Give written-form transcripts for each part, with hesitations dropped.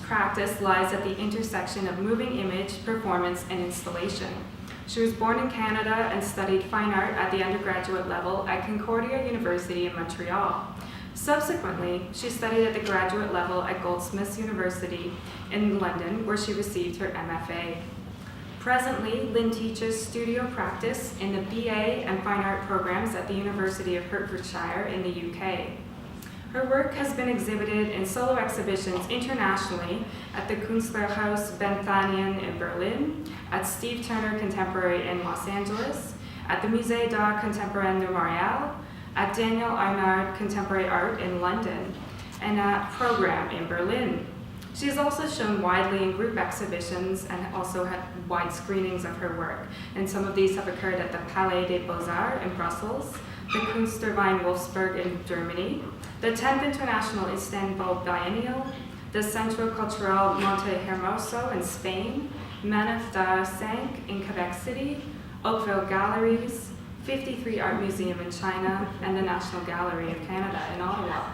practice lies at the intersection of moving image, performance, and installation. She was born in Canada and studied fine art at the undergraduate level at Concordia University in Montreal. Subsequently, she studied at the graduate level at Goldsmiths University in London, where she received her MFA. Presently, Lynne teaches studio practice in the BA and Fine Art programs at the University of Hertfordshire in the UK. Her work has been exhibited in solo exhibitions internationally at the Künstlerhaus Benthanian in Berlin, at Steve Turner Contemporary in Los Angeles, at the Musée d'Art Contemporain de Montréal, at Daniel Arnard Contemporary Art in London, and at Program in Berlin. She has also shown widely in group exhibitions and also had wide screenings of her work. And some of these have occurred at the Palais des Beaux-Arts in Brussels, the Kunstverein Wolfsburg in Germany, the 10th International Istanbul Biennial, the Centro Cultural Monte Hermoso in Spain, Manif d'Art 5 in Quebec City, Oakville Galleries, 53 Art Museum in China, and the National Gallery of Canada in Ottawa.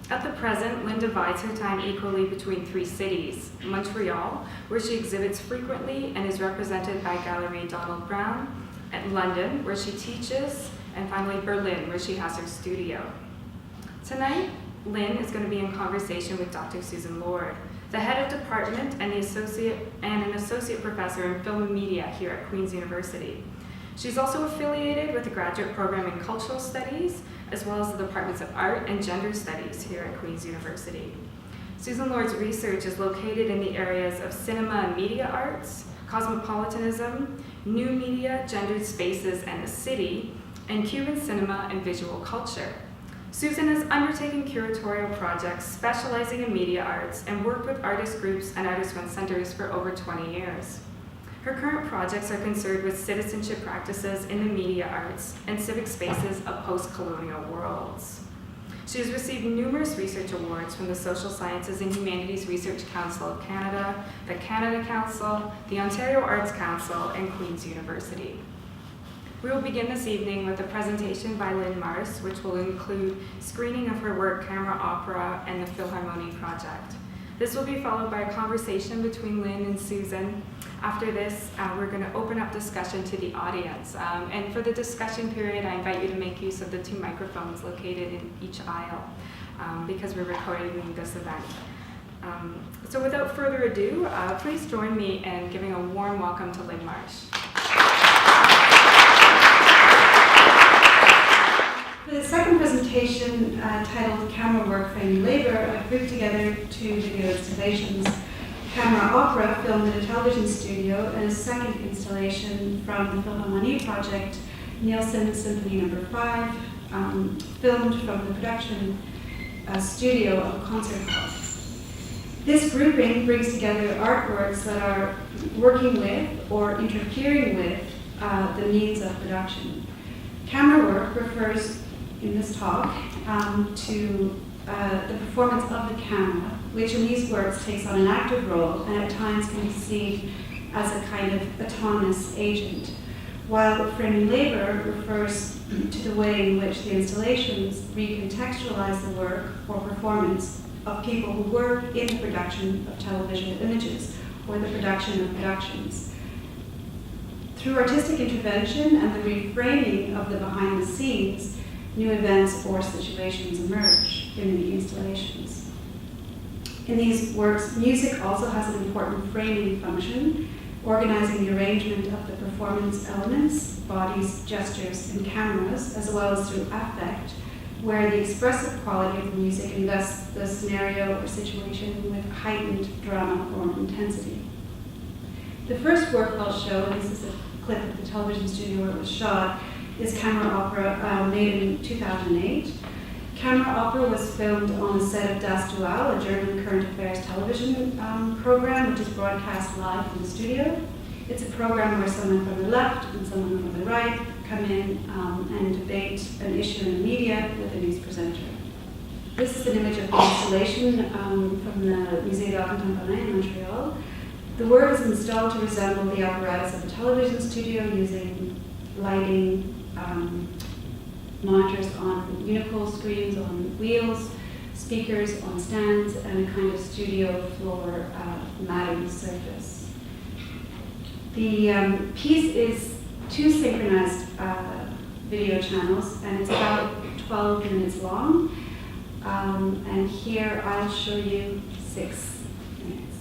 At the present, Lynne divides her time equally between 3 cities: Montreal, where she exhibits frequently and is represented by Gallery Donald Brown, and London, where she teaches, and finally Berlin, where she has her studio. Tonight, Lynne is going to be in conversation with Dr. Susan Lord, the head of department and an associate professor in film and media here at Queen's University. She's also affiliated with the graduate program in cultural studies, as well as the departments of art and gender studies here at Queen's University. Susan Lord's research is located in the areas of cinema and media arts, cosmopolitanism, new media, gendered spaces and the city, and Cuban cinema and visual culture. Susan has undertaken curatorial projects specializing in media arts and worked with artist groups and artist-run centers for over 20 years. Her current projects are concerned with citizenship practices in the media arts and civic spaces of post-colonial worlds. She has received numerous research awards from the Social Sciences and Humanities Research Council of Canada, the Canada Council, the Ontario Arts Council, and Queen's University. We will begin this evening with a presentation by Lynne Marsh, which will include screening of her work Camera Opera and the Philharmonie Project. This will be followed by a conversation between Lynne and Susan. After this, we're going to open up discussion to the audience. And for the discussion period, I invite you to make use of the 2 microphones located in each aisle because we're recording this event. So without further ado, please join me in giving a warm welcome to Lynne Marsh. For the second presentation, titled Camerawork, Framing Labor, I've grouped together 2 video installations. Camera Opera, filmed in a television studio, and a second installation from the Philharmonie Project, Nielsen Symphony No. 5, filmed from the production studio of a concert hall. This grouping brings together artworks that are working with or interfering with the means of production. Camerawork refers in this talk to the performance of the camera, which in these works takes on an active role and at times can be seen as a kind of autonomous agent, while framing labor refers to the way in which the installations recontextualize the work or performance of people who work in the production of television images or the production of productions. Through artistic intervention and the reframing of the behind the scenes, new events or situations emerge in the installations. In these works, music also has an important framing function, organizing the arrangement of the performance elements, bodies, gestures, and cameras, as well as through affect, where the expressive quality of the music invests the scenario or situation with heightened drama or intensity. The first work I'll show, and this is a clip of the television studio where it was shot, is Camera Opera, made in 2008. Camera Opera was filmed on the set of Das Dual, a German current affairs television program, which is broadcast live from the studio. It's a program where someone from the left and someone from the right come in and debate an issue in the media with a news presenter. This is an image of the installation from the Musée d'Art Contemporain in Montreal. The work is installed to resemble the apparatus of a television studio using lighting, monitors on unipool screens on wheels, speakers on stands, and a kind of studio floor matting surface. The piece is 2 synchronized video channels, and it's about 12 minutes long. And here I'll show you 6 minutes.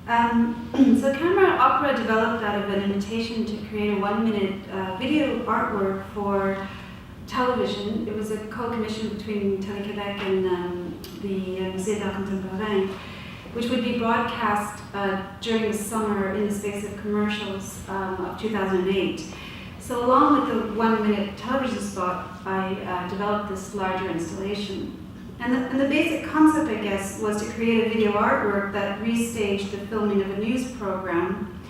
So Camera Opera developed out of an invitation to create a 1-minute video artwork for television. It was a co-commission between Télé-Québec and the Musée d'Art Contemporain, which would be broadcast during the summer in the space of commercials of 2008. So along with the 1-minute television spot, I developed this larger installation. And the basic concept, I guess, was to create a video artwork that restaged the filming of a news program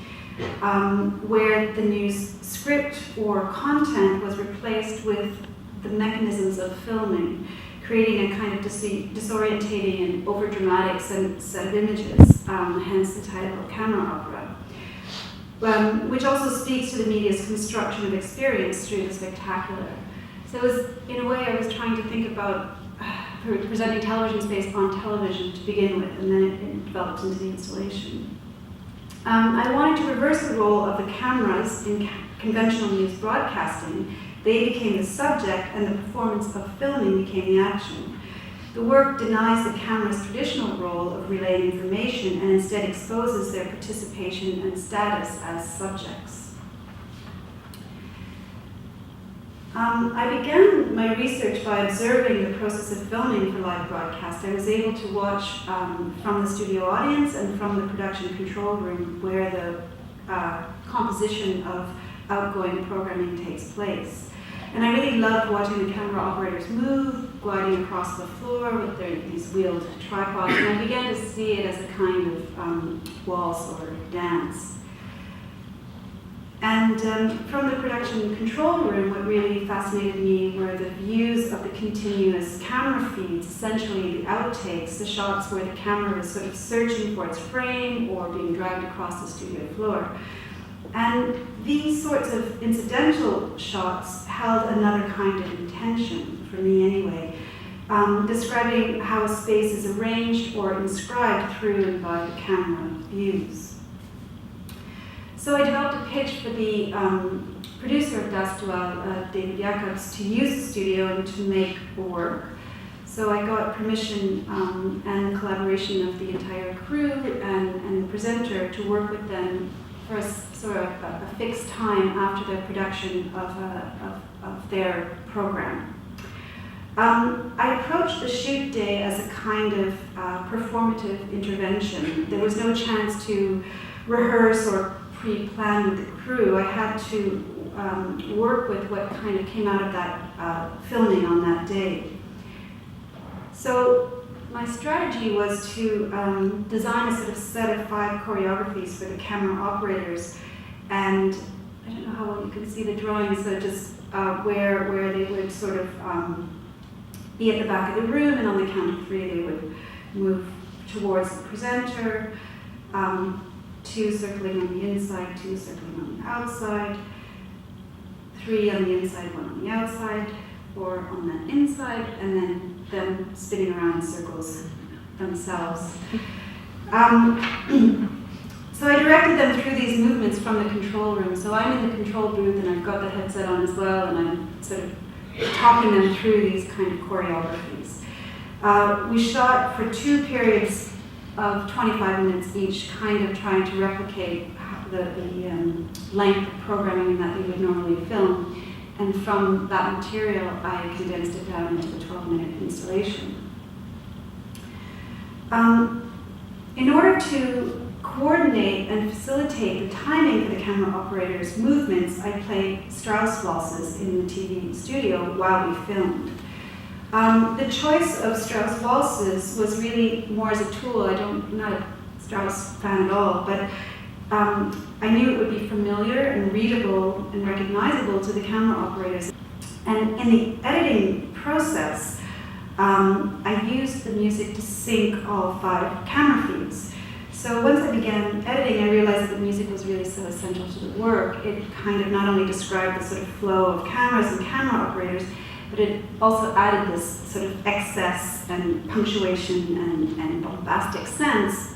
where the news script or content was replaced with the mechanisms of filming, creating a kind of disorientating and overdramatic set of images, hence the title of Camera Opera, which also speaks to the media's construction of experience through the spectacular. So it was, in a way, I was trying to think about presenting television space on television to begin with, and then it developed into the installation. I wanted to reverse the role of the cameras in conventional news broadcasting. They became the subject, and the performance of filming became the action. The work denies the camera's traditional role of relaying information and instead exposes their participation and status as subjects. I began my research by observing the process of filming for live broadcast. I was able to watch from the studio audience and from the production control room where the composition of outgoing programming takes place. And I really loved watching the camera operators move, gliding across the floor with these wheeled tripods, and I began to see it as a kind of waltz or dance. And from the production control room, what really fascinated me were the views of the continuous camera feeds, essentially the outtakes, the shots where the camera was sort of searching for its frame or being dragged across the studio floor. And these sorts of incidental shots held another kind of intention, for me anyway, describing how a space is arranged or inscribed through and by the camera views. So I developed a pitch for the producer of Das Duell, David Jacobs, to use the studio and to make work. So I got permission and the collaboration of the entire crew and the presenter to work with them for a sort of a fixed time after the production of their program. I approached the shoot day as a kind of performative intervention. There was no chance to rehearse or pre-plan with the crew. I had to work with what kind of came out of that filming on that day. So my strategy was to design a sort of set of 5 choreographies for the camera operators, and I don't know how well you can see the drawings, so just where they would sort of be at the back of the room, and on the count of 3 they would move towards the presenter, 2 circling on the inside, 2 circling on the outside, 3 on the inside, 1 on the outside, 4 on the inside, and then them spinning around in circles themselves. So I directed them through these movements from the control room. So I'm in the control booth and I've got the headset on as well, and I'm sort of talking them through these kind of choreographies. We shot for 2 periods of 25 minutes each, kind of trying to replicate the length of programming that we would normally film. And from that material, I condensed it down into a 12-minute installation. In order to coordinate and facilitate the timing for the camera operator's movements, I played Strauss waltzes in the TV studio while we filmed. The choice of Strauss waltzes was really more as a tool. I'm not a Strauss fan at all, but I knew it would be familiar and readable and recognizable to the camera operators. And in the editing process, I used the music to sync all 5 camera feeds. So once I began editing, I realized that the music was really so essential to the work. It kind of not only described the sort of flow of cameras and camera operators, but it also added this sort of excess and punctuation and bombastic sense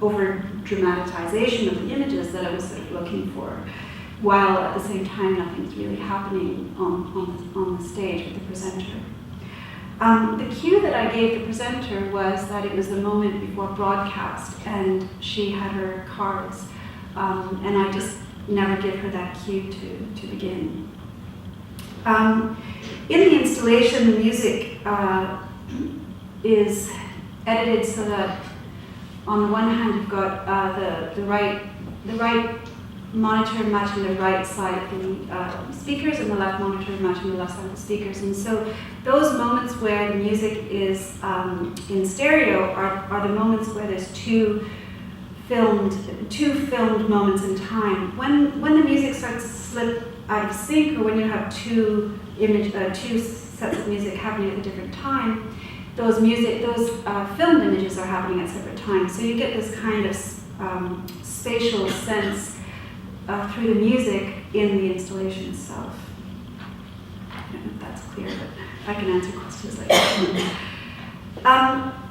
over dramatization of the images that I was sort of looking for, while at the same time nothing's really happening on the stage with the presenter. The cue that I gave the presenter was that it was the moment before broadcast, and she had her cards, and I just never give her that cue to begin. In the installation, the music is edited so that on the one hand you've got the right monitor matching the right side of the speakers and the left monitor matching the left side of the speakers. And so those moments where the music is in stereo are the moments where there's two filmed moments in time. When the music starts to slip out of sync, or when you have two sets of music happening at a different time, those filmed images are happening at separate times. So you get this kind of spatial sense through the music in the installation itself. I don't know if that's clear, but I can answer questions later.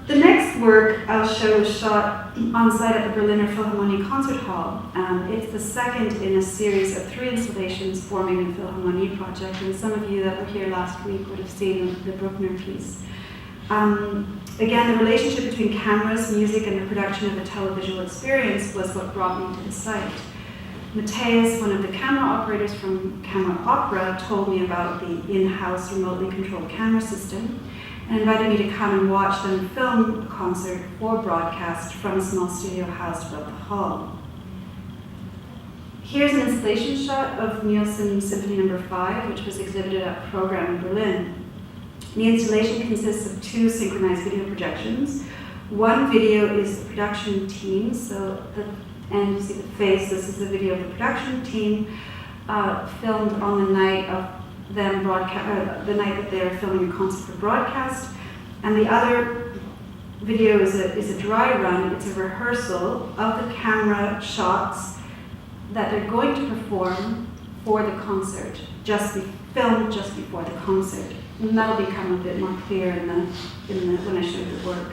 The next work I'll show is shot on site at the Berliner Philharmonie Concert Hall. It's the second in a series of 3 installations forming the Philharmonie project, and some of you that were here last week would have seen the Bruckner piece. Again, the relationship between cameras, music, and the production of a televisual experience was what brought me to the site. Matthias, one of the camera operators from Camera Opera, told me about the in-house remotely controlled camera system and invited me to come and watch them film a concert for broadcast from a small studio housed above the hall. Here's an installation shot of Nielsen's Symphony No. 5, which was exhibited at a program in Berlin. The installation consists of 2 synchronized video projections. One video is the production team, and you see the face. This is the video of the production team filmed on the night of them the night that they're filming a concert for broadcast. And the other video is a dry run. It's a rehearsal of the camera shots that they're going to perform for the concert, filmed just before the concert. And that'll become a bit more clear when I show you the work.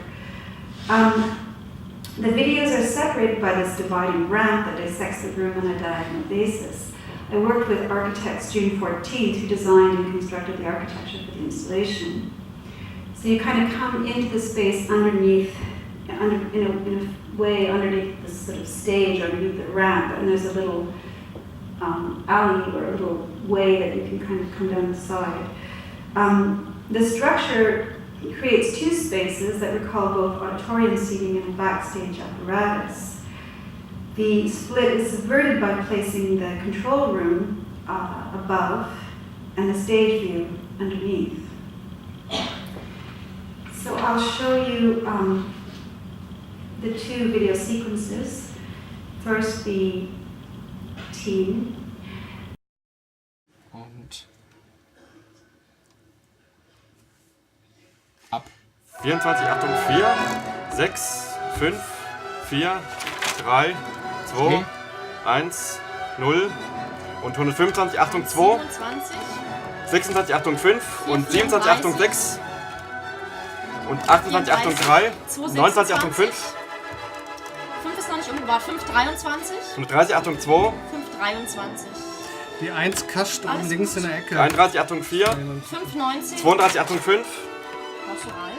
The videos are separated by this dividing ramp that dissects the room on a diagonal basis. I worked with architects June 14th, who designed and constructed the architecture for the installation. So you kind of come into the space underneath, in a way underneath this sort of stage, underneath the ramp, and there's a little alley or a little way that you can kind of come down the side. The structure creates 2 spaces that recall both auditorium seating and a backstage apparatus. The split is subverted by placing the control room above and the stage view underneath. So I'll show you the 2 video sequences. First, the team. Und ab. 24, Achtung, 4, 6, 5, 4, 3, 2, 1, 0 und 125, Achtung, 2, 26, Achtung, 5 und 27, Achtung, 6 und 28, Achtung, 3, 29, Achtung, 5. 5 ist noch nicht umgebaut. 5,23. Und 30, Achtung, 2. 5,23. Die 1 kascht oben links in der Ecke. 33, Achtung, 4. 5,19. 32, Achtung, 5. Brauchst du rein?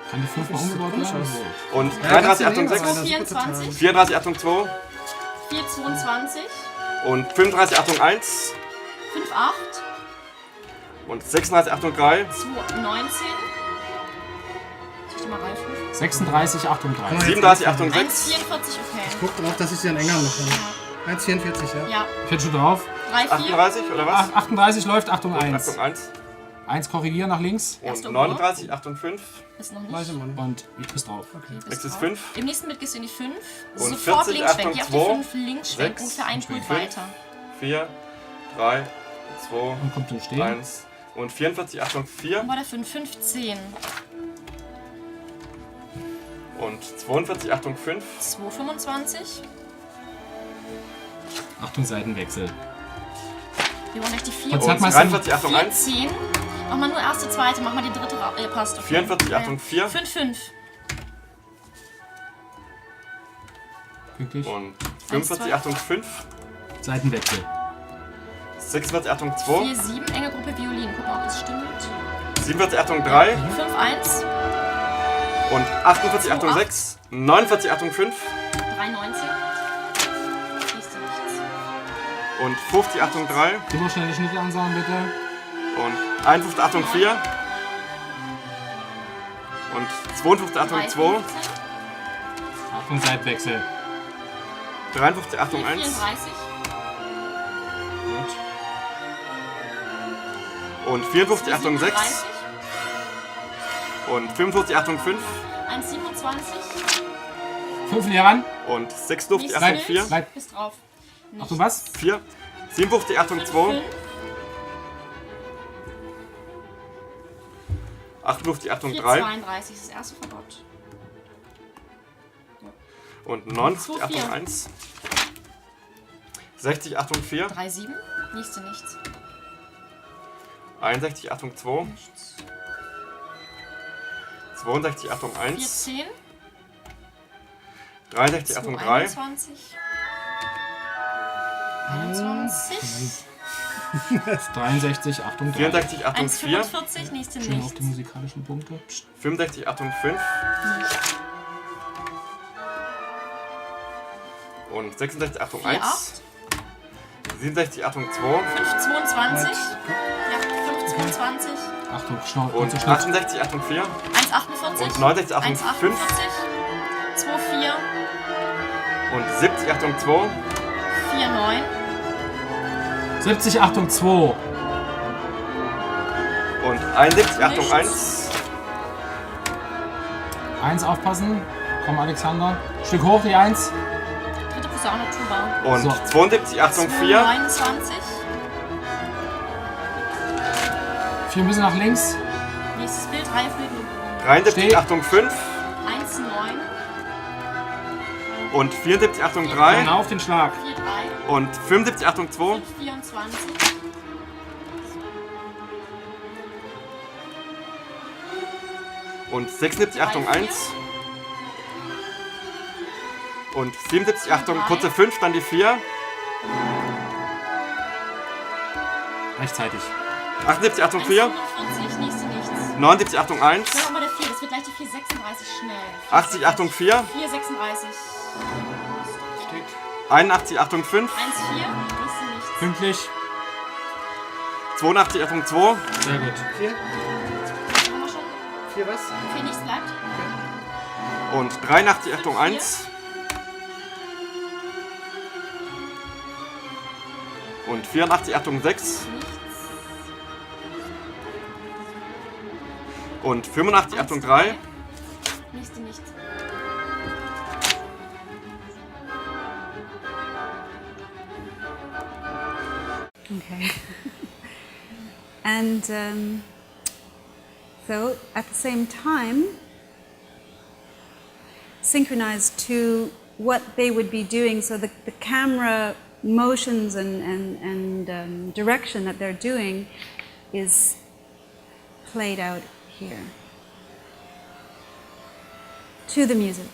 Kann die 5 mal umgebaut werden? Und 33, Achtung, 6. 24. 34, Achtung, 2. 4,22. Und 35, Achtung, 1. 5,8. Und 36, Achtung, 3. 2,19. Soll ich die mal reinfrufen? 36, Achtung, 3. 37, Achtung, 6. 1,44, okay. Guck drauf, dass ich sie dann enger mache. 1,44, ja? Ja. Ich hätte schon drauf. 3,4. 38 oder was? 38 läuft, Achtung, 1. Achtung, 1. 1 korrigieren nach links. Und 39, Achtung, 5. Ist noch nicht. Und ich bist drauf. Okay, Nächstes ist 5. Im nächsten Bild gehst du in die 5. Und Sofort 40, links Achtung, weg. Geh auf 2, die 5 links schwenken, 6, ungefähr ein Pult 5, weiter. 4, 3, 2, Und kommt zum Stehen. 1. Und 44, Achtung, 4. Und bei der 5, 15. Und 42, Achtung, 5. 2,25. Achtung, Seitenwechsel. Wir wollen echt die 4. Und sag mal, 43, Achtung, 1. 10. Mach mal nur erste, zweite, mach mal die dritte. Passt. Okay. 44, Achtung, 4. 5, 5. Pünktlich. Und 45, Achtung, 5. Seitenwechsel. 46, Achtung, 2. 4, 7. Enge Gruppe Violin. Guck mal, ob das stimmt. 47, Achtung 3. 5-1. Und 48, Achtung 6. 49, Achtung 5. 93. Nächste nichts. Und 50, Achtung 3. Immer schnell die Schnitte ansagen, bitte. Und 51, Achtung 4. Und 52, Achtung 2. Achtung, Seitwechsel. 53, Achtung 1. 34. Gut. Und 54, Achtung 6. 37. Und 55, Achtung 5. 1,27. 5 näher ran. Und 56, Nächstes Achtung Bild. 4. Bleib. Bis drauf. Nichts. Achtung, was? 4. 57, Achtung 2. 5. 58, Achtung 3. 4,32 ist das erste Verbot. Und 59, 2,4. Achtung 1. 60, Achtung 4. 3,7. Nächste nichts. 61, Achtung 2. Nichts. 62, Achtung 1. 4,10. 63, Achtung 3. 21. 21. 63, Achtung 3. 64, Achtung 4. 1,45. Nächste Schön auf nichts. die musikalischen Punkte. Psst. 65, Achtung 5. Nichts. Und 66, Achtung 4,8. 1. 67, Achtung 2. 5,22. Ja, 5,22. Achtung, schnell, Und kurzer Schnitt. 68, Achtung 4. 1,48. Und 69, Achtung 1,48. 5. 2,4. Und 70, Achtung 2. 4,9. 70, Achtung 2. Und 71, Achtung Nichts. 1. 1 aufpassen. Komm, Alexander. Stück hoch, die 1. Dritte Posaune, Tuba. Und So. 72, Achtung 4. 29. 4 müssen nach links. Nächstes Bild, Reihe Flügel. 73, Steh. Achtung 5. 1,9. Und 74, Achtung 3. Genau auf den Schlag. 4,3. Und 75, Achtung 2. 5,24. Und 76, Achtung 1. Und 77, Achtung, Drei. kurze 5, dann die 4. Rechtzeitig. 78, Achtung 4. 1,45. Nächste nichts. 79, Achtung 1. Sag mal der 4, das wird gleich die 4,36 schnell. 80, Achtung 4. 4,36. 81, Achtung 5. 1,4. Nächste nichts. Pünktlich. 82, Achtung 2. Sehr gut. 4? Haben wir schon? 4 was? 4 nichts bleibt. Und 83, Achtung 1. Und 84, Achtung 6. Nichts. Und 85, Achtung 3. Nächste nichts. Okay. And so at the same time, synchronized to what they would be doing, so the camera motions and direction that they're doing is played out here to the music.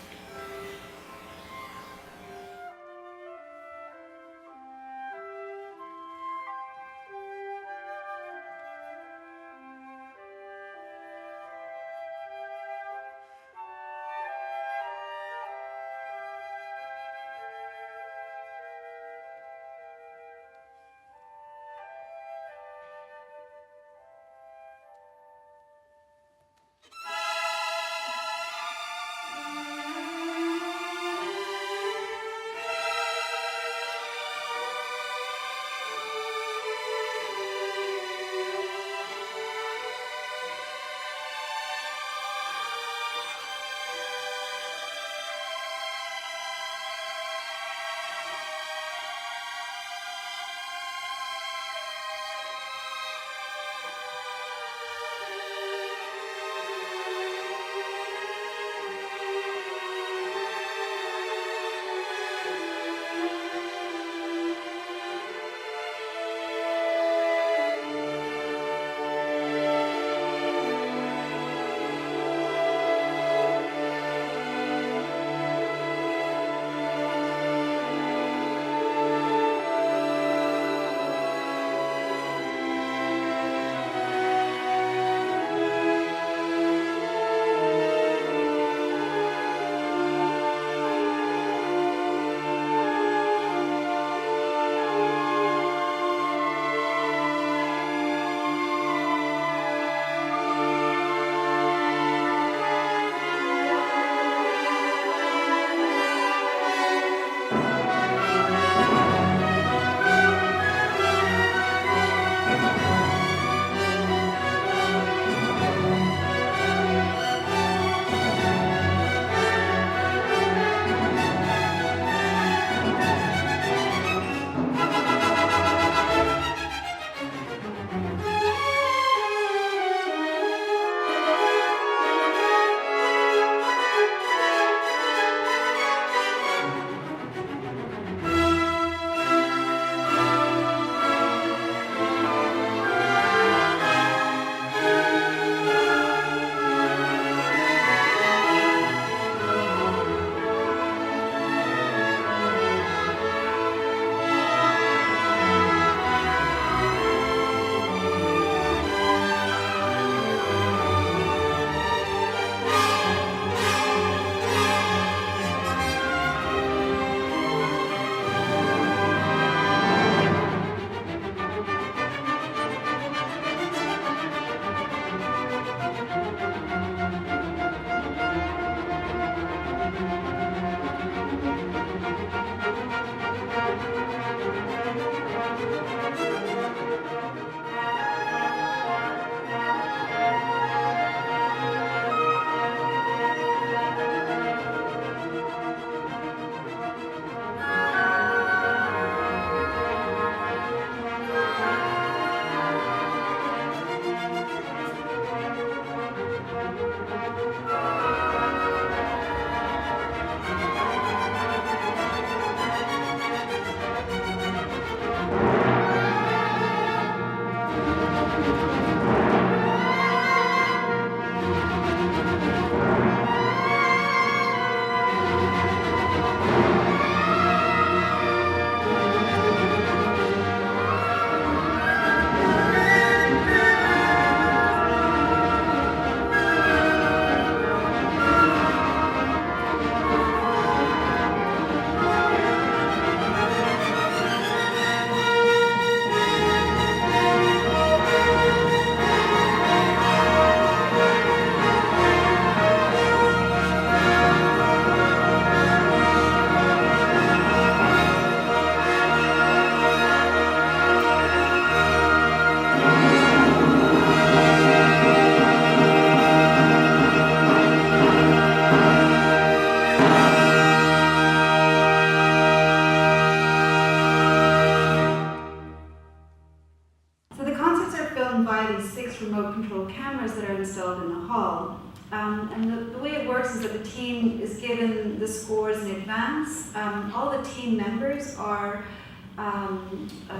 control cameras that are installed in the hall. And the way it works is that the team is given the scores in advance. All the team members are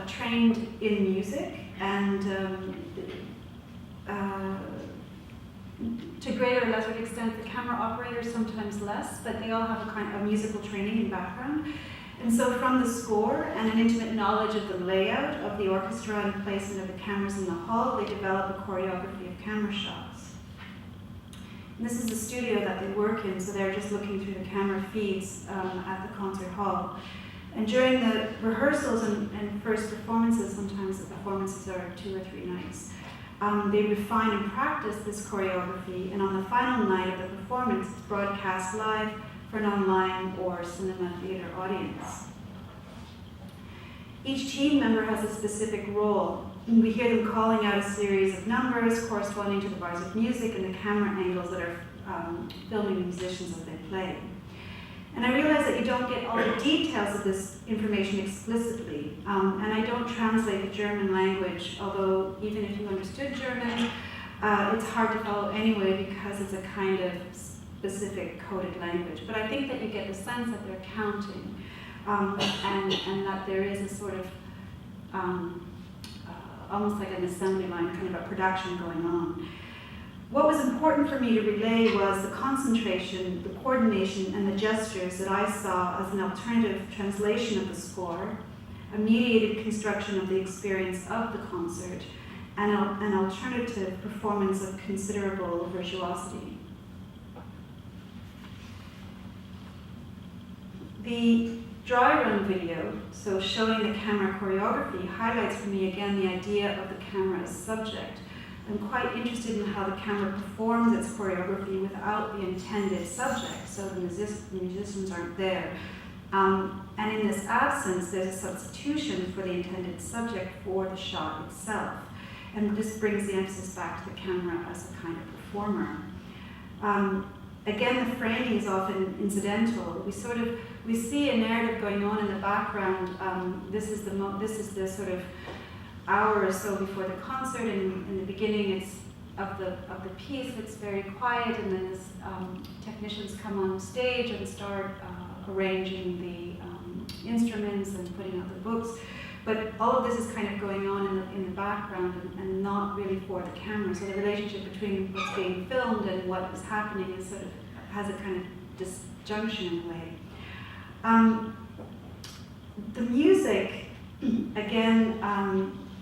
trained in music, and to greater or lesser extent, the camera operators sometimes less, but they all have a kind of musical training and background. And so from the score and an intimate knowledge of the layout of the orchestra and placement of the cameras in the hall, they develop a choreography of camera shots. And this is the studio that they work in, so they're just looking through the camera feeds at the concert hall. And during the rehearsals and first performances, sometimes the performances are 2 or 3 nights, they refine and practice this choreography, and on the final night of the performance, it's broadcast live for an online or cinema theater audience. Each team member has a specific role. We hear them calling out a series of numbers corresponding to the bars of music and the camera angles that are filming the musicians as they play. And I realize that you don't get all the details of this information explicitly, and I don't translate the German language, although even if you understood German, it's hard to follow anyway because it's a kind of specific coded language. But I think that you get the sense that they're counting, and that there is a sort of almost like an assembly line, kind of a production going on. What was important for me to relay was the concentration, the coordination, and the gestures that I saw as an alternative translation of the score, a mediated construction of the experience of the concert, and an alternative performance of considerable virtuosity. The dry run video, so showing the camera choreography, highlights for me again the idea of the camera as subject. I'm quite interested in how the camera performs its choreography without the intended subject, so the musicians aren't there. And in this absence, there's a substitution for the intended subject for the shot itself. And this brings the emphasis back to the camera as a kind of performer. Again, the framing is often incidental. We see a narrative going on in the background. This is the sort of hour or so before the concert, and in the beginning of the piece, it's very quiet, and then technicians come on stage and start arranging the instruments and putting out the books. But all of this is kind of going on in the background and not really for the camera. So the relationship between what's being filmed and what is happening is sort of has a kind of disjunction in a way. The music, again,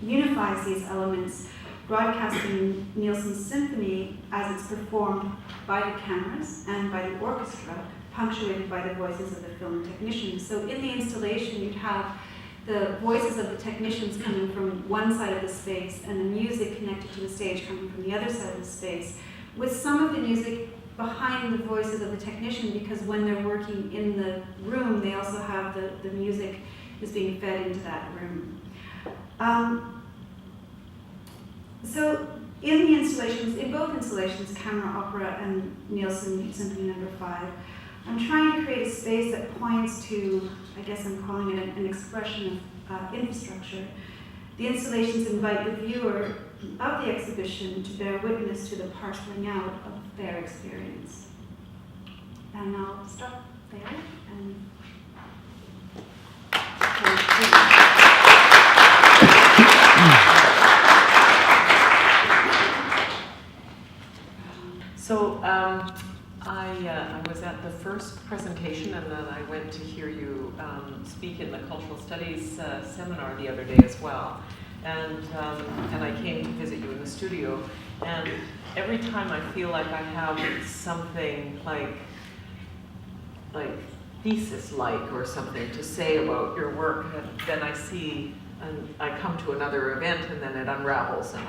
unifies these elements, broadcasting Nielsen's symphony as it's performed by the cameras and by the orchestra, punctuated by the voices of the film technicians. So in the installation, you'd have the voices of the technicians coming from one side of the space and the music connected to the stage coming from the other side of the space, with some of the music behind the voices of the technician, because when they're working in the room, they also have the music is being fed into that room. So in the installations, in both installations, Camera Opera and Nielsen Symphony No. 5, I'm trying to create a space that points to, I guess I'm calling it an expression of infrastructure. The installations invite the viewer of the exhibition to bear witness to the parceling out of their experience. And I'll stop there and So I was at the first presentation, and then I went to hear you speak in the Cultural Studies seminar the other day as well. And I came to visit you in the studio. And every time I feel like I have something like thesis-like or something to say about your work, and then I see, and I come to another event, and then it unravels, and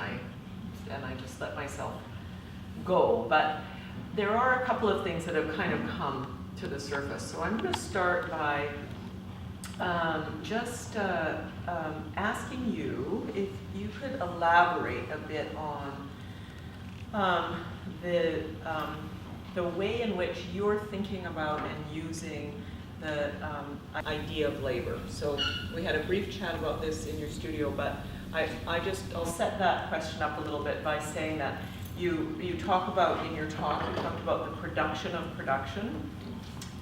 I just let myself go. But there are a couple of things that have kind of come to the surface. So I'm going to start by just asking you if you could elaborate a bit on the way in which you're thinking about and using the idea of labor. So we had a brief chat about this in your studio, but I'll set that question up a little bit by saying that you talk about, in your talk, you talked about the production of production,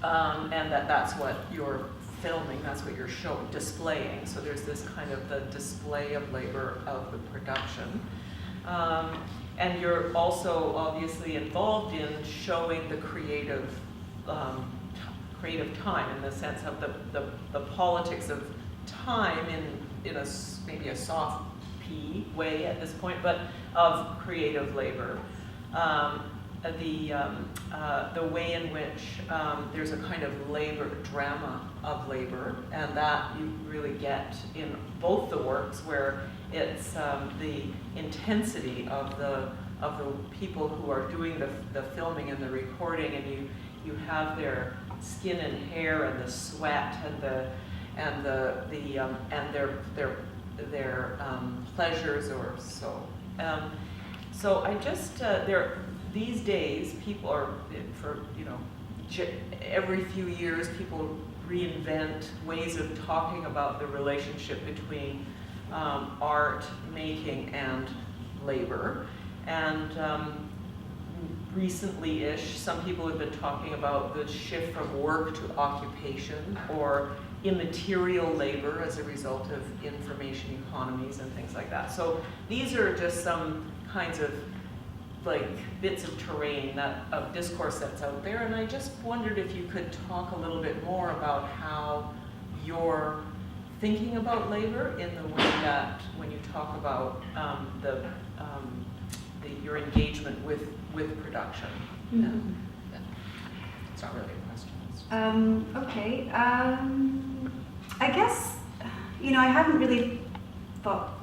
and that's what you're filming, that's what you're displaying. So there's this kind of the display of labor of the production. And you're also obviously involved in showing the creative time, in the sense of the politics of time in a maybe a soft P way at this point, but of creative labor. The way in which there's a kind of labor drama of labor, and that you really get in both the works, where it's the intensity of the people who are doing the filming and the recording, and you have their skin and hair and the sweat and their pleasures or so. So I just these days people are, for every few years people reinvent ways of talking about the relationship between art making and labor. And recently-ish, some people have been talking about the shift from work to occupation, or immaterial labor as a result of information economies and things like that. So these are just some kinds of bits of terrain of discourse that's out there, and I just wondered if you could talk a little bit more about how you're thinking about labor in the way that when you talk about your engagement with production. Mm-hmm. It's not really a question. Okay. I guess, I haven't really thought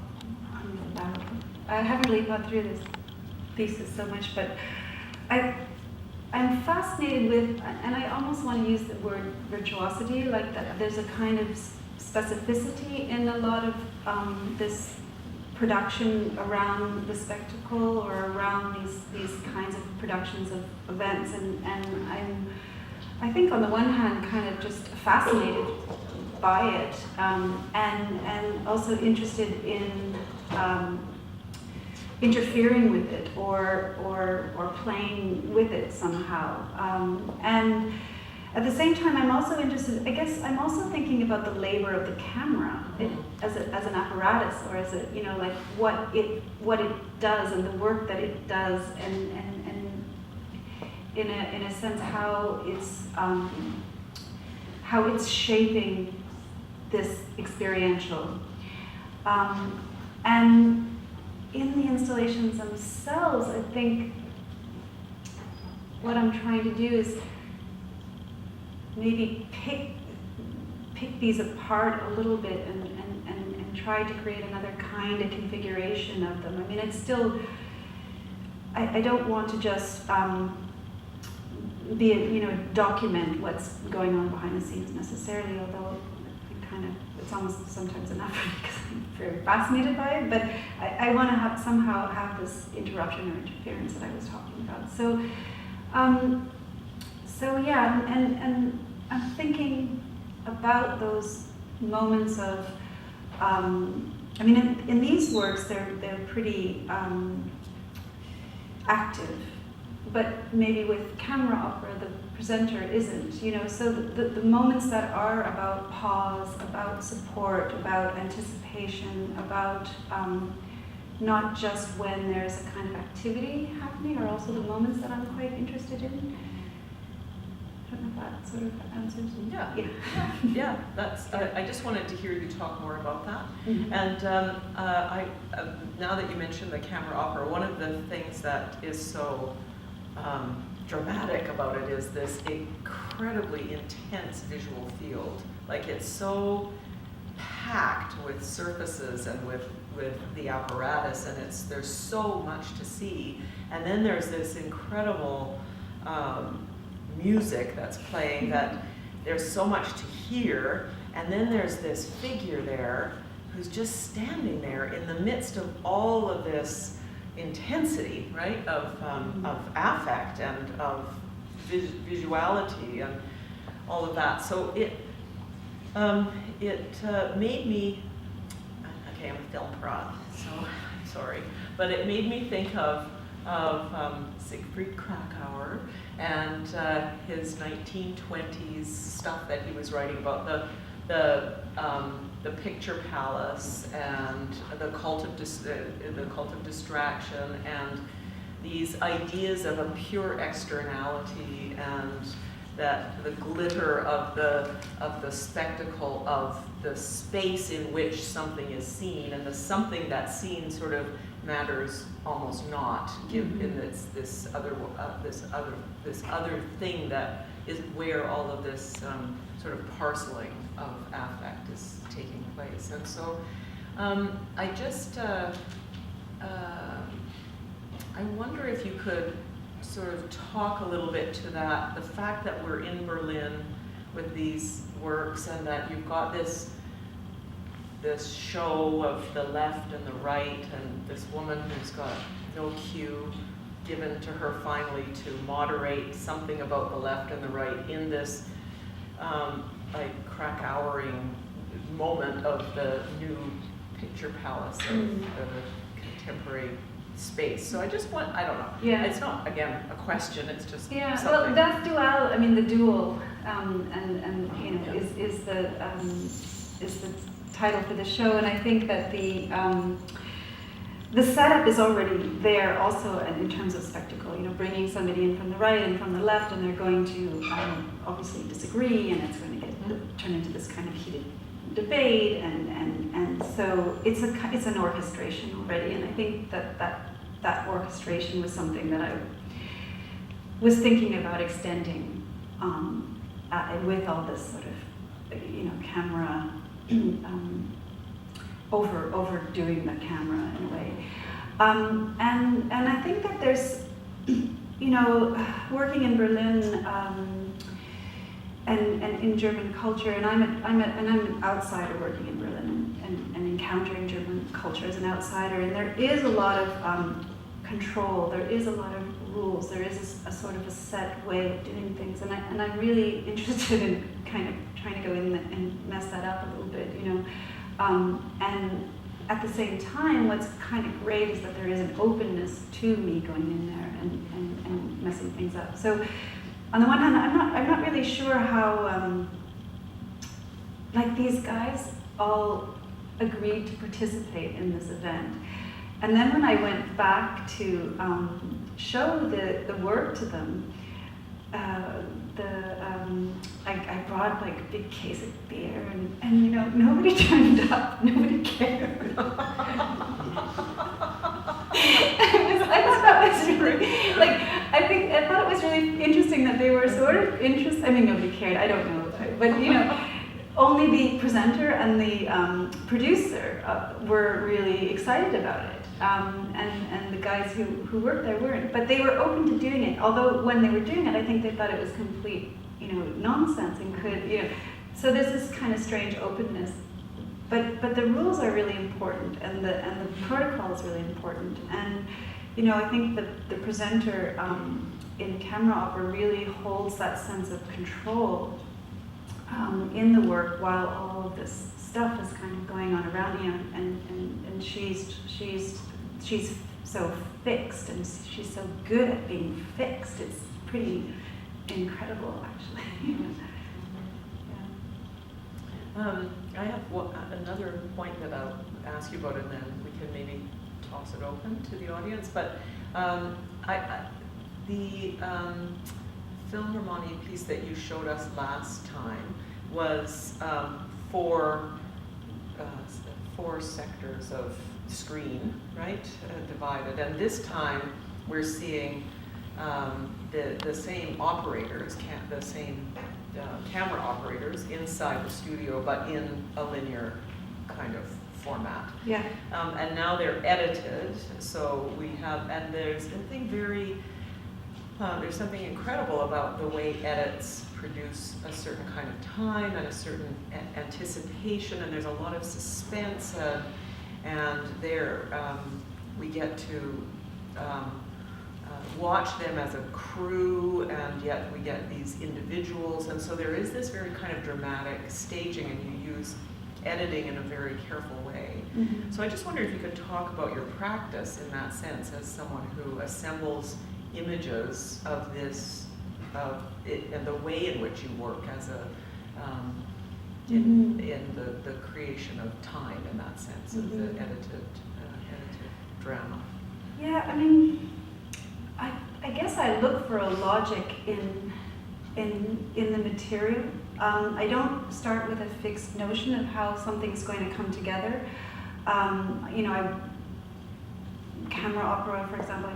through this thesis so much, but I'm fascinated with, and I almost want to use the word virtuosity, like that there's a kind of specificity in a lot of this production around the spectacle, or around these kinds of productions of events, and I think on the one hand kind of just fascinated by it, and also interested in interfering with it or playing with it somehow, and at the same time, I'm also interested, I guess I'm also thinking about the labor of the camera as an apparatus, or as what it does and the work that it does, and in a sense how it's shaping this experiential. And in the installations themselves, I think what I'm trying to do is maybe pick these apart a little bit and try to create another kind of configuration of them. I mean, it's still, I don't want to just document what's going on behind the scenes necessarily, although it's almost sometimes enough because I'm very fascinated by it, but I want to somehow have this interruption or interference that I was talking about. So yeah, and I'm thinking about those moments of, in these works they're pretty active, but maybe with camera opera the presenter isn't, so the moments that are about pause, about support, about anticipation, about not just when there's a kind of activity happening, are also the moments that I'm quite interested in. I don't know if that sort of answers. Yeah. That's. I just wanted to hear you talk more about that. Mm-hmm. And now that you mentioned the camera opera, one of the things that is so dramatic about it is this incredibly intense visual field. Like, it's so packed with surfaces and with the apparatus, and there's so much to see. And then there's this incredible music that's playing, that there's so much to hear, and then there's this figure there who's just standing there in the midst of all of this intensity, right, of affect and of visuality and all of that. So it made me, okay, I'm a film prod, so I'm sorry. But it made me think of Siegfried Kracauer and his 1920s stuff that he was writing about the picture palace and the cult of distraction and these ideas of a pure externality and that the glitter of the spectacle of the space in which something is seen, and the something that's seen sort of matters almost not, in this other thing that is where all of this sort of parceling of affect is taking place. And so I just I wonder if you could sort of talk a little bit to that, the fact that we're in Berlin with these works and that you've got this show of the left and the right and this woman who's got no cue given to her finally to moderate something about the left and the right in this like Krakauering moment of the new picture palace of the contemporary space. So I just want, I don't know. Yeah. It's not, again, a question, it's just Yeah, something. well, that's dual, I mean, the dual, and you know, is the title for the show, and I think that the setup is already there also in terms of spectacle, you know, bringing somebody in from the right and from the left, and they're going to obviously disagree, and it's going to get turn into this kind of heated debate, and so it's an orchestration already, and I think that orchestration was something that I was thinking about extending with all this sort of, you know, camera, overdoing the camera in a way, and I think that there's, you know, working in Berlin. And in German culture, and I'm an outsider working in Berlin and encountering German culture as an outsider, and there is a lot of control, there is a lot of rules, there is a sort of a set way of doing things, and I'm really interested in kind of trying to go in and mess that up a little bit, you know, and at the same time, what's kind of great is that there is an openness to me going in there and messing things up. So. On the one hand, I'm not really sure how, like these guys all agreed to participate in this event. And then when I went back to show the work to them, I brought like a big case of beer and you know, nobody turned up, nobody cared. I thought that was really, like, I thought it was really interesting that they were sort of interested. I mean, nobody cared, I don't know, but you know, only the presenter and the producer were really excited about it, and the guys who worked there weren't. But they were open to doing it. Although when they were doing it, I think they thought it was complete, you know, nonsense and could, you know. So there's this kind of strange openness. But the rules are really important, and the protocol is really important. And you know, I think the presenter in camera opera really holds that sense of control in the work while all of this stuff is kind of going on around you, and she's so fixed, and she's so good at being fixed. It's pretty incredible, actually. I have another point that I'll ask you about, and then we can maybe toss it open to the audience. But the film Romani piece that you showed us last time was four sectors of screen, right, divided. And this time we're seeing the same operators, the same camera operators inside the studio, but in a linear kind of format. Yeah. And now they're edited, so we have, and there's something there's something incredible about the way edits produce a certain kind of time and a certain anticipation, and there's a lot of suspense, and there we get to watch them as a crew, and yet we get these individuals, and so there is this very kind of dramatic staging, and you use editing in a very careful way. So I just wonder if you could talk about your practice in that sense as someone who assembles images of this, and the way in which you work as a in the creation of time in that sense of the edited drama. Yeah, I mean, I guess I look for a logic in the material. I don't start with a fixed notion of how something's going to come together. Camera opera, for example,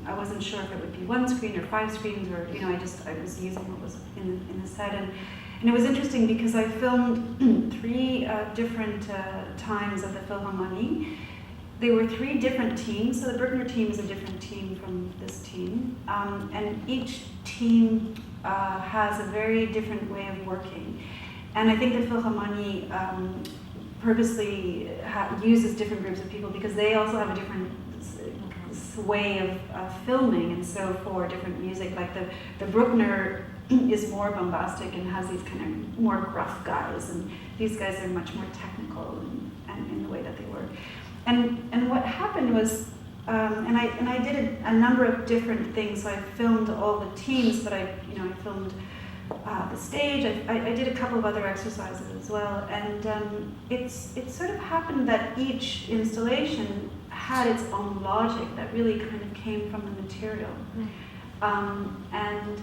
I wasn't sure if it would be one screen or 5 screens, or I was using what was in the set, and it was interesting because I filmed 3 different times at the Philharmonie. There were 3 different teams, so the Bruckner team is a different team from this team, and each team has a very different way of working. And I think the Philharmonie purposely uses different groups of people because they also have a different way of filming, and so for different music, like the Bruckner is more bombastic and has these kind of more gruff guys, and these guys are much more technical and in the way that they work. And what happened was, and I did a number of different things. So I filmed all the teams, but I filmed the stage. I did a couple of other exercises as well, and it sort of happened that each installation had its own logic that really kind of came from the material, and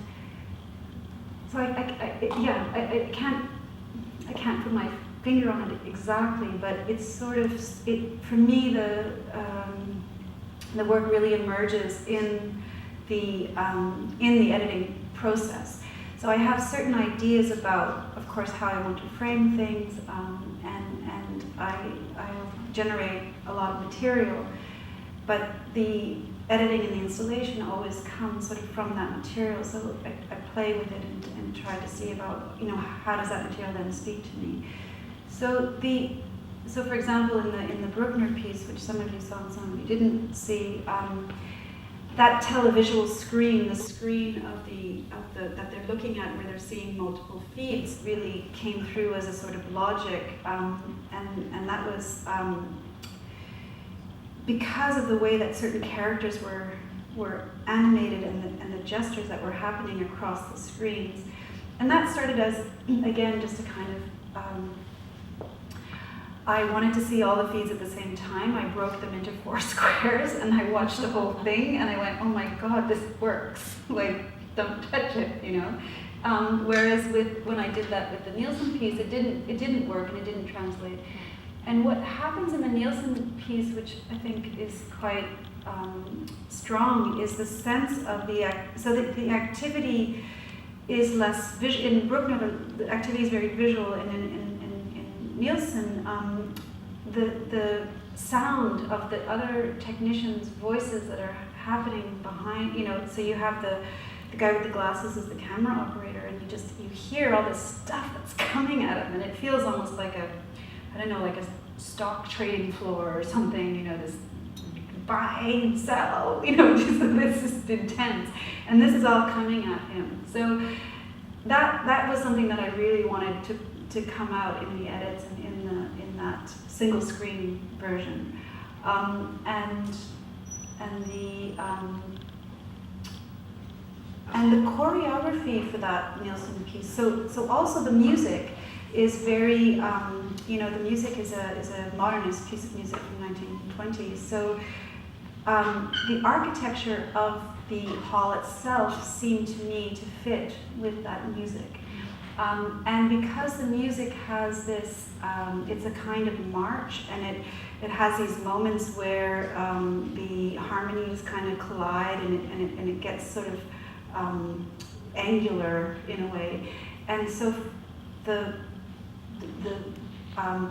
so I can't put my finger on it exactly, but it's sort of for me the work really emerges in the editing process. So I have certain ideas about, of course, how I want to frame things, and I generate a lot of material, but the editing and the installation always comes sort of from that material. So I play with it and try to see about how does that material then speak to me. So for example, in the Bruckner piece, which some of you saw and some of you didn't see, that televisual screen, the screen that they're looking at, where they're seeing multiple feeds, really came through as a sort of logic, and that was because of the way that certain characters were animated and the gestures that were happening across the screens, and that started as, again, just a kind of I wanted to see all the feeds at the same time. I broke them into 4 squares and I watched the whole thing and I went, oh my God, this works. Like, don't touch it, Whereas when I did that with the Nielsen piece, it didn't work and it didn't translate. And what happens in the Nielsen piece, which I think is quite strong, is the sense of the activity is less visual. In Bruckner, the activity is very visual, and in Nielsen, the sound of the other technicians' voices that are happening behind, so you have the guy with the glasses is the camera operator, and you hear all this stuff that's coming at him, and it feels almost like like a stock trading floor or something, this buy and sell, this is intense, and this is all coming at him. So that was something that I really wanted to come out in the edits and in that single screen version, and the choreography for that Nielsen piece. So also the music is very, the music is a modernist piece of music from 1920s. So the architecture of the hall itself seemed to me to fit with that music. And because the music has this, it's a kind of march, and it has these moments where the harmonies kind of collide, and it gets sort of angular in a way. And so the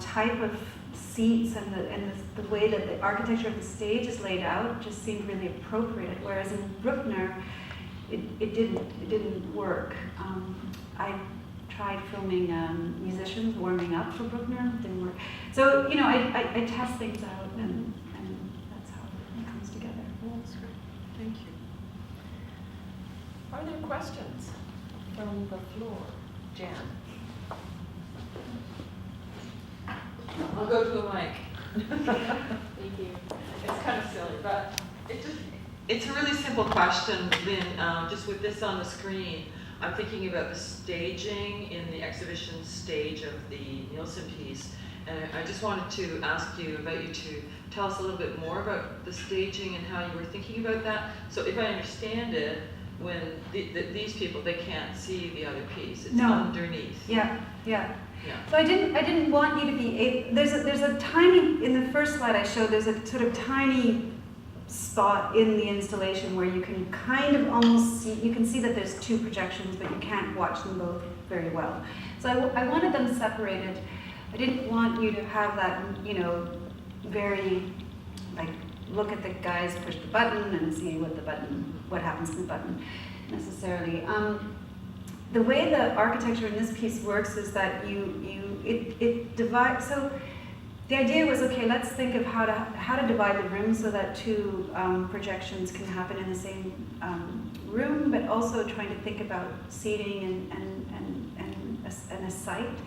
type of seats and the way that the architecture of the stage is laid out just seemed really appropriate. Whereas in Bruckner, it didn't work. I tried filming musicians warming up for Bruckner, didn't work. So I test things out, and that's how it comes together. Well, that's great. Thank you. Are there questions from the floor? Jan. I'll go to a mic. Thank you. It's kind of silly, but it's a really simple question, Lynn. Just with this on the screen, I'm thinking about the staging in the exhibition stage of the Nielsen piece. And I just wanted to invite you to tell us a little bit more about the staging and how you were thinking about that. So if I understand it, when these people, they can't see the other piece. It's underneath. Yeah. Yeah. So I didn't want you to be there's a tiny, in the first slide I showed, there's a sort of tiny spot in the installation where you can kind of almost see, you can see that there's two projections, but you can't watch them both very well. So I wanted them separated. I didn't want you to have that, very, like, look at the guys push the button and see what happens to the button necessarily. The way the architecture in this piece works is that it divides. So the idea was, okay, let's think of how to divide the room so that two projections can happen in the same room, but also trying to think about seating and a site.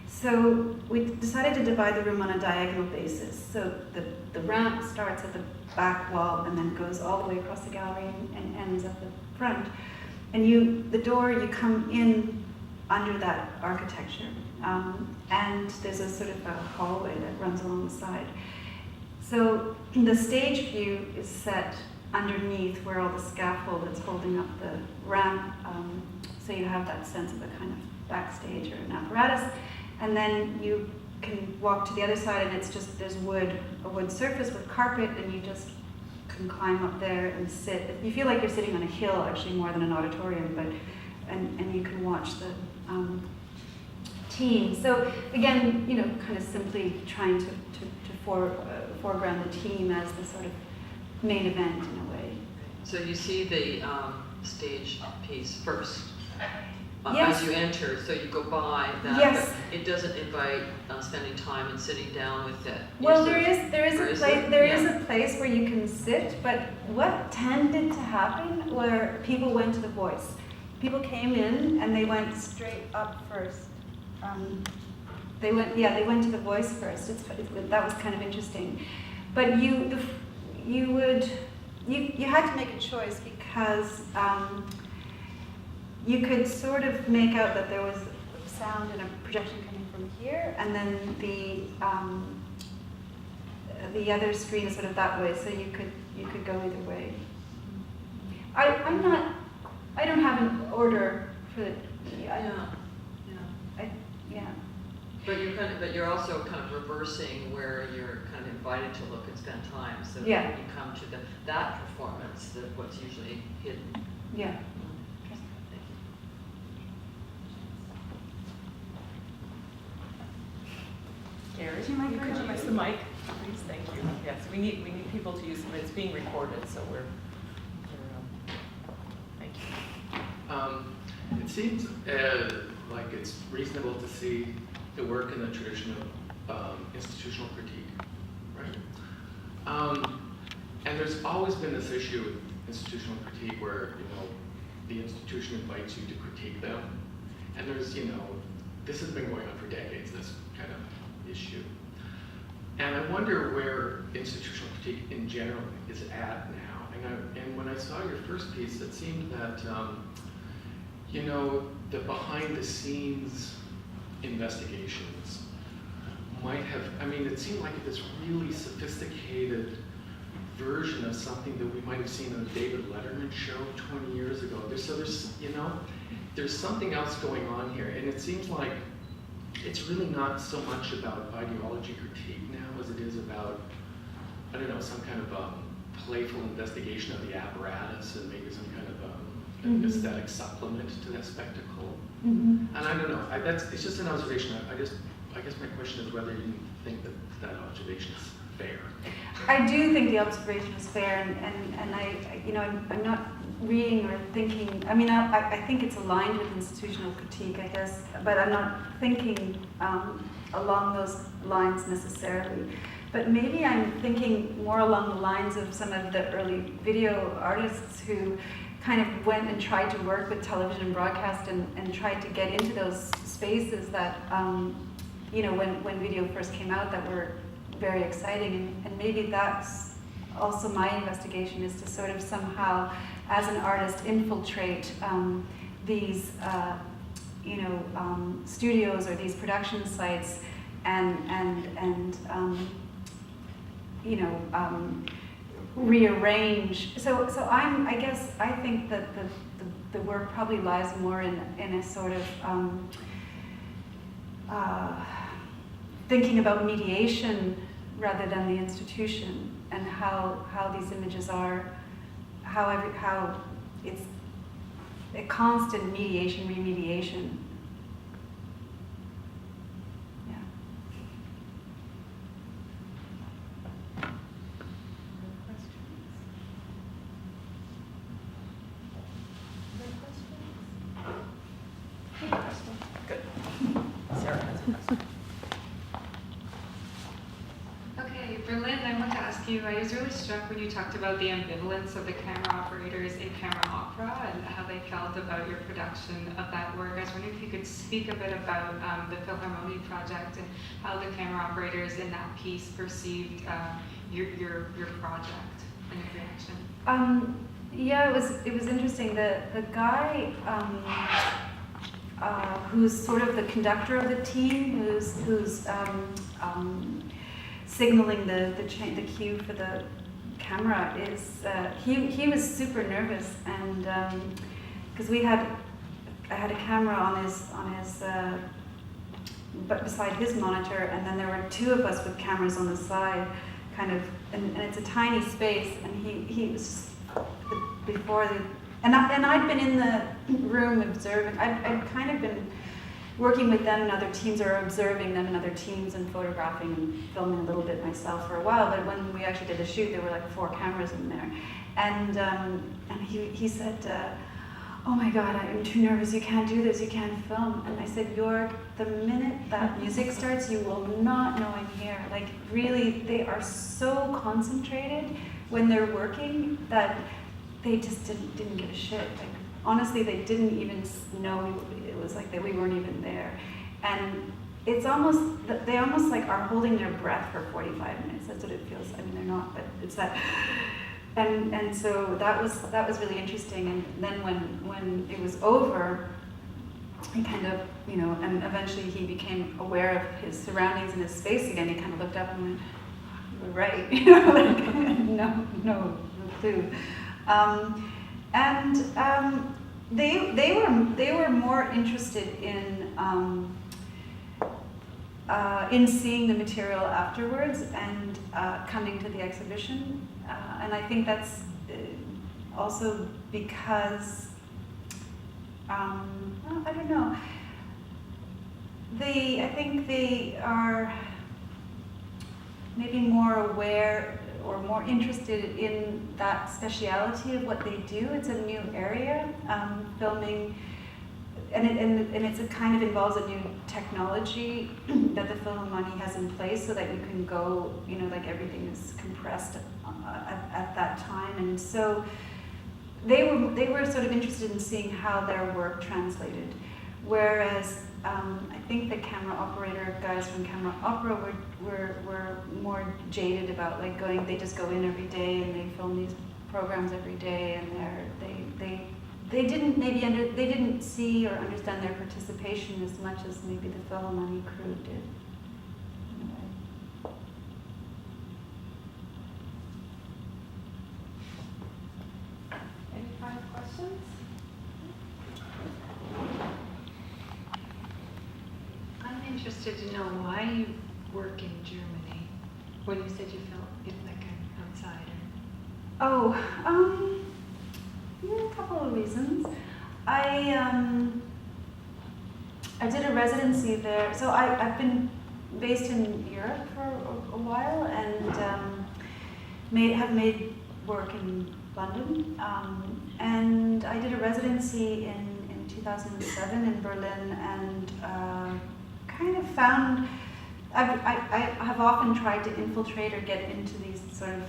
So we decided to divide the room on a diagonal basis. So the ramp starts at the back wall and then goes all the way across the gallery and ends at the front. And the door, you come in under that architecture. And there's a sort of a hallway that runs along the side. So the stage view is set underneath where all the scaffold that's holding up the ramp. So you have that sense of a kind of backstage or an apparatus. And then you can walk to the other side and it's just, there's a wood surface with carpet, and you just can climb up there and sit. You feel like you're sitting on a hill, actually, more than an auditorium, but and you can watch the team. So again, kind of simply trying to foreground the team as the sort of main event in a way. So you see the stage piece first. Yes. As you enter, so you go by that. Yes. But it doesn't invite spending time and sitting down with it. Well, there is a place where you can sit, but what tended to happen were people went to the voice. People came in and they went straight up first. They went to the voice first. That was kind of interesting, but you had to make a choice because. You could sort of make out that there was sound and a projection coming from here, and then the other screen is sort of that way, so you could go either way. I don't have an order for the. But you're also kind of reversing where you're kind of invited to look and spend time, so Yeah. that when you come to that performance, what's usually hidden. Yeah. Gary, you could use the mic, please. Thank you. Yes, we need people to use it. It's being recorded, so we're thank you. It seems like it's reasonable to see the work in the tradition of institutional critique, right? And there's always been this issue with institutional critique where the institution invites you to critique them, and there's this has been going on for decades. This kind of issue. And I wonder where institutional critique in general is at now. And when I saw your first piece, it seemed that, the behind the scenes investigations might have, it seemed like this really sophisticated version of something that we might have seen on the David Letterman show 20 years ago. There's something else going on here. And it seems like it's really not so much about ideology critique now as it is about, some kind of playful investigation of the apparatus and maybe some kind of an aesthetic supplement to that spectacle. And I don't know, it's just an observation. I guess my question is whether you think that observation is fair. I do think the observation is fair, and I'm not reading or thinking. I think it's aligned with institutional critique, I guess, but I'm not thinking along those lines necessarily. But maybe I'm thinking more along the lines of some of the early video artists who kind of went and tried to work with television and broadcast and tried to get into those spaces that when video first came out that were very exciting, and maybe that's also my investigation, is to sort of somehow, as an artist, infiltrate these studios or these production sites and rearrange. So I think that the work probably lies more in a sort of thinking about mediation rather than the institution, and how these images are, how it's a constant mediation, remediation. Yeah. Good. Sarah has a question. Okay, for Lynne, I want to ask you, I was really struck when you talked about the ambivalence of the camera operators in camera opera and how they felt about your production of that work. I was wondering if you could speak a bit about the Philharmonie project and how the camera operators in that piece perceived your project and your reaction. Yeah, it was interesting. The guy who's sort of the conductor of the team, who's signaling the cue for the camera, is he was super nervous, and because I had a camera on his but beside his monitor, and then there were two of us with cameras on the side, kind of, and it's a tiny space, and he was before the. And I'd been in the room observing. I'd kind of been working with them and other teams, or observing them and other teams, and photographing and filming a little bit myself for a while. But when we actually did the shoot, there were like 4 cameras in there, and he said, "Oh my God, I'm too nervous. You can't do this. You can't film." And I said, "Jorg, the minute that music starts, you will not know I'm here. Like really, they are so concentrated when they're working that." They just didn't give a shit. Like, honestly, they didn't even know it was like that we weren't even there. And it's almost, they almost like are holding their breath for 45 minutes. That's what it feels. I mean, they're not, but it's that. And so that was really interesting. And then when it was over, he kind of, and eventually he became aware of his surroundings and his space again. He kind of looked up and went, "You were right," like no clue. They were more interested in seeing the material afterwards and coming to the exhibition, and I think that's also because I don't know. I think they are maybe more aware or more interested in that speciality of what they do. It's a new area, filming, and it's a kind of involves a new technology that the Philharmonie has in place, so that you can go, like everything is compressed at that time, and so they were sort of interested in seeing how their work translated, whereas I think the camera operator guys from Camera Opera were more jaded about like going. They just go in every day and they film these programs every day, and they didn't see or understand their participation as much as maybe the Philharmonie crew did. Any final questions? I'm interested to know why you work in Germany when you said you felt like an outsider. Oh, a couple of reasons. I did a residency there, so I've been based in Europe for a while, and have made work in London, and I did a residency in 2007 in Berlin, and kind of found I have often tried to infiltrate or get into these sort of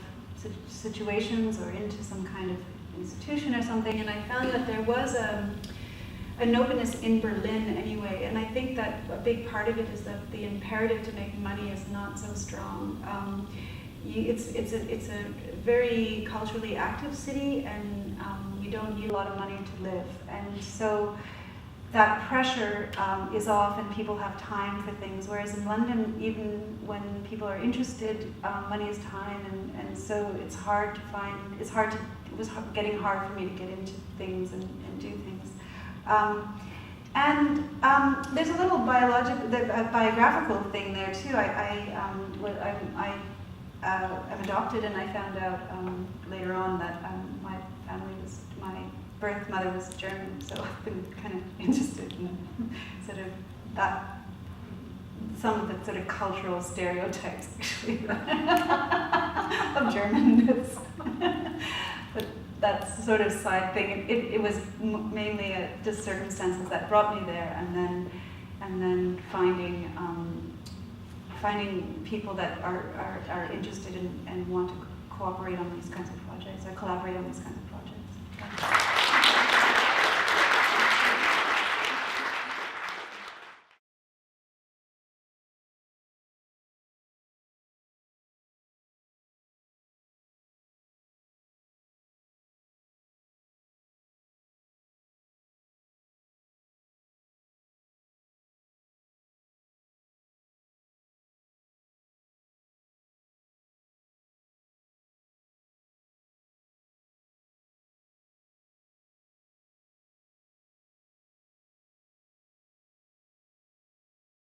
situations or into some kind of institution or something, and I found that there was a an openness in Berlin anyway, and I think that a big part of it is that the imperative to make money is not so strong. It's a very culturally active city, and you don't need a lot of money to live, and so that pressure is off, and people have time for things. Whereas in London, even when people are interested, money is time, and so it's hard to find. It was getting hard for me to get into things and do things. There's a little biographical thing there too. I'm adopted, and I found out later on that my birth mother was German, so I've been kind of interested in sort of that, some of the sort of cultural stereotypes actually of Germanness. But that's sort of side thing. It was mainly just circumstances that brought me there, and then finding people that are interested in and want to cooperate on these kinds of projects or collaborate on these kinds of projects.